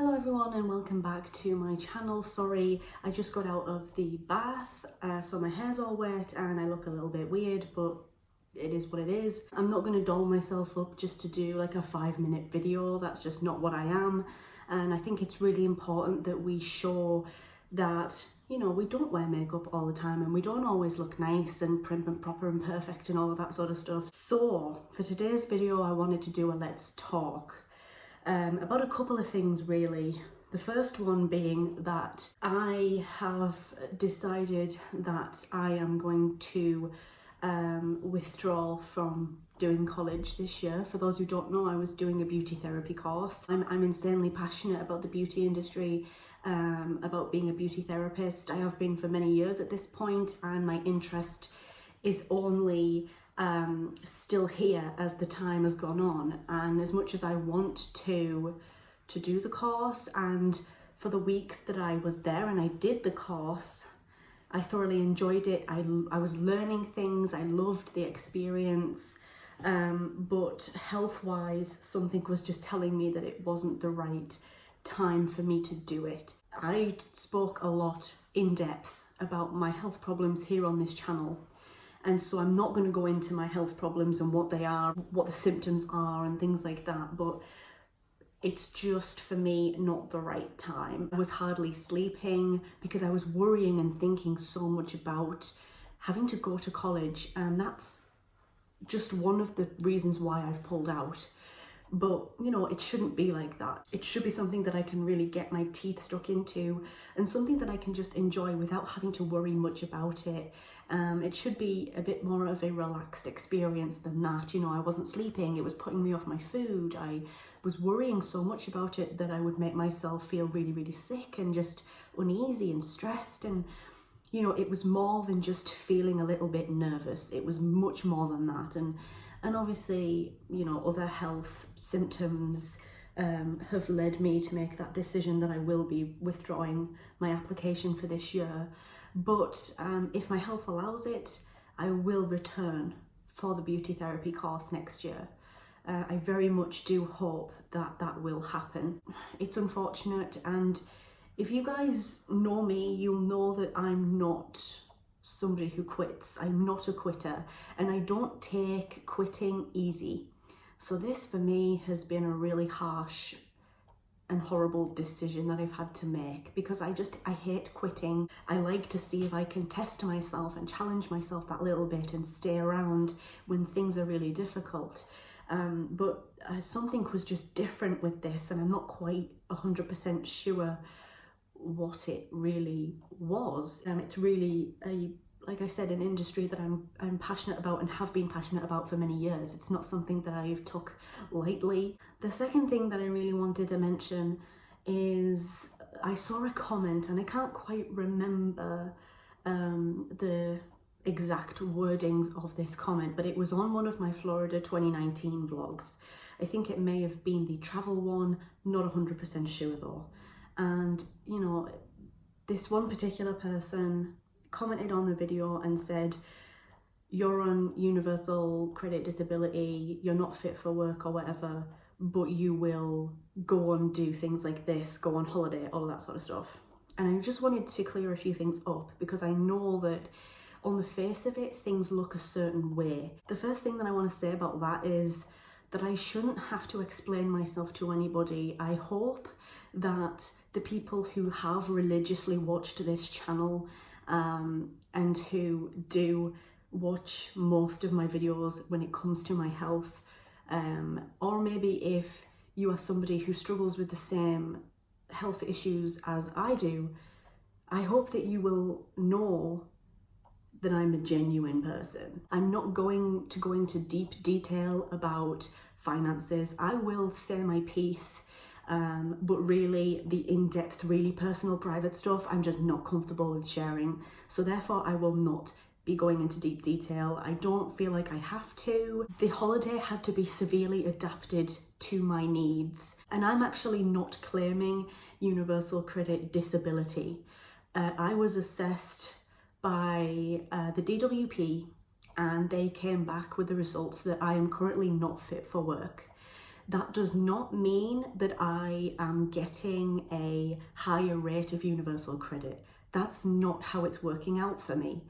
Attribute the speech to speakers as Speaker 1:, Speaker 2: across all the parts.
Speaker 1: Hello everyone and welcome back to my channel. Sorry, I just got out of the bath, so my hair's all wet and I look a little bit weird, but it is what it is. I'm not going to doll myself up just to do like a 5-minute video. That's just not what I am. And I think it's really important that we show that, you know, we don't wear makeup all the time and we don't always look nice and prim and proper and perfect and all of that sort of stuff. So for today's video, I wanted to do a let's talk about a couple of things really. The first one being that I have decided that I am going to withdraw from doing college this year. For those who don't know, I was doing a beauty therapy course. I'm insanely passionate about the beauty industry, about being a beauty therapist. I have been for many years at this point, and my interest is only still here as the time has gone on. And as much as I want to do the course, and for the weeks that I was there and I did the course, I thoroughly enjoyed it. I was learning things, I loved the experience, but health-wise, something was just telling me that it wasn't the right time for me to do it. I spoke a lot in depth about my health problems here on this channel, and so I'm not going to go into my health problems and what they are, what the symptoms are and things like that, but it's just for me not the right time. I was hardly sleeping because I was worrying and thinking so much about having to go to college, and that's just one of the reasons why I've pulled out. But you know, it shouldn't be like that. It should be something that I can really get my teeth stuck into and something that I can just enjoy without having to worry much about it. It should be a bit more of a relaxed experience than that. You know, I wasn't sleeping, it was putting me off my food. I was worrying so much about it that I would make myself feel really, really sick and just uneasy and stressed. And you know, it was more than just feeling a little bit nervous. It was much more than that. And obviously, you know, other health symptoms have led me to make that decision that I will be withdrawing my application for this year. But if my health allows it, I will return for the beauty therapy course next year. I very much do hope that that will happen. It's unfortunate, and if you guys know me, you'll know that I'm not somebody who quits. I'm not a quitter, and I don't take quitting easy. So this for me has been a really harsh and horrible decision that I've had to make, because I hate quitting. I like to see if I can test myself and challenge myself that little bit and stay around when things are really difficult. But something was just different with this, and I'm not quite 100% sure what it really was. It's really like I said, an industry that I'm passionate about and have been passionate about for many years. It's not something that I've took lightly. The second thing that I really wanted to mention is I saw a comment, and I can't quite remember the exact wordings of this comment, but it was on one of my Florida 2019 vlogs. I think it may have been the travel one, not 100% sure though. And you know, this one particular person commented on the video and said, "You're on universal credit disability, you're not fit for work or whatever, but you will go and do things like this, go on holiday," all of that sort of stuff. And I just wanted to clear a few things up, because I know that on the face of it, things look a certain way. The first thing that I want to say about that is that I shouldn't have to explain myself to anybody. I hope that the people who have religiously watched this channel and who do watch most of my videos when it comes to my health, or maybe if you are somebody who struggles with the same health issues as I do, I hope that you will know that I'm a genuine person. I'm not going to go into deep detail about finances. I will say my piece, but really the in-depth, really personal, private stuff, I'm just not comfortable with sharing. So therefore I will not be going into deep detail. I don't feel like I have to. The holiday had to be severely adapted to my needs, and I'm actually not claiming universal credit disability. I was assessed by the DWP, and they came back with the results that I am currently not fit for work. That does not mean that I am getting a higher rate of universal credit. That's not how it's working out for me.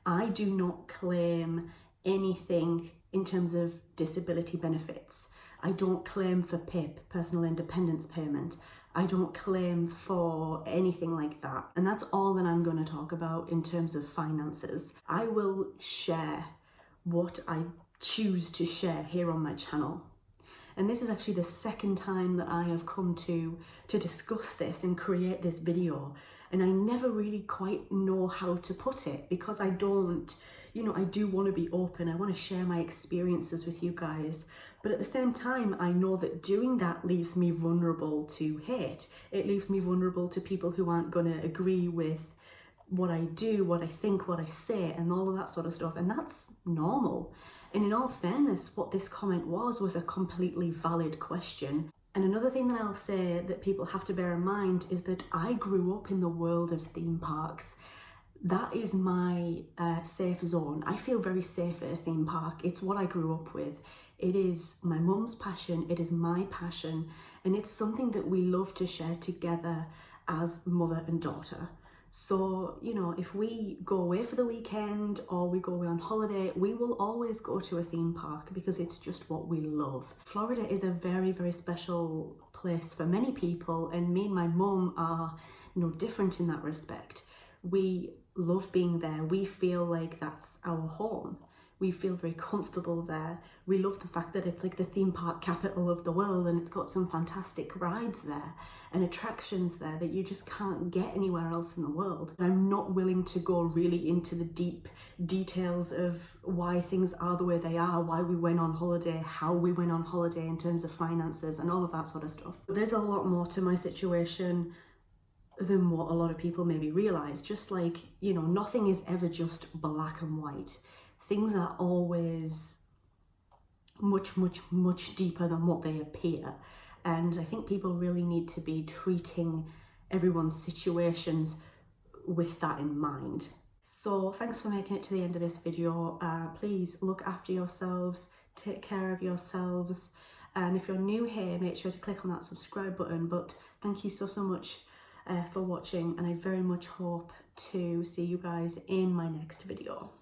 Speaker 1: I do not claim anything in terms of disability benefits. I don't claim for PIP, personal independence payment. I don't claim for anything like that. And that's all that I'm going to talk about in terms of finances. I will share what I choose to share here on my channel. And this is actually the second time that I have come to discuss this and create this video. And I never really quite know how to put it, because I don't, you know, I do want to be open. I want to share my experiences with you guys. But at the same time, I know that doing that leaves me vulnerable to hate. It leaves me vulnerable to people who aren't going to agree with what I do, what I think, what I say, and all of that sort of stuff. And that's normal. And in all fairness, what this comment was a completely valid question. And another thing that I'll say that people have to bear in mind is that I grew up in the world of theme parks. That is my safe zone. I feel very safe at a theme park. It's what I grew up with. It is my mum's passion, it is my passion, and it's something that we love to share together as mother and daughter. So, you know, if we go away for the weekend or we go away on holiday, we will always go to a theme park because it's just what we love. Florida is a very, very special place for many people, and me and my mum are no different in that respect. We love being there. We feel like that's our home. We feel very comfortable there. We love the fact that it's like the theme park capital of the world, and it's got some fantastic rides there and attractions there that you just can't get anywhere else in the world. I'm not willing to go really into the deep details of why things are the way they are, why we went on holiday, how we went on holiday in terms of finances and all of that sort of stuff. But there's a lot more to my situation than what a lot of people maybe realize. Just like, you know, nothing is ever just black and white. Things are always much, much, much deeper than what they appear. And I think people really need to be treating everyone's situations with that in mind. So thanks for making it to the end of this video. Please look after yourselves, take care of yourselves. And if you're new here, make sure to click on that subscribe button. But thank you so much for watching, and I very much hope to see you guys in my next video.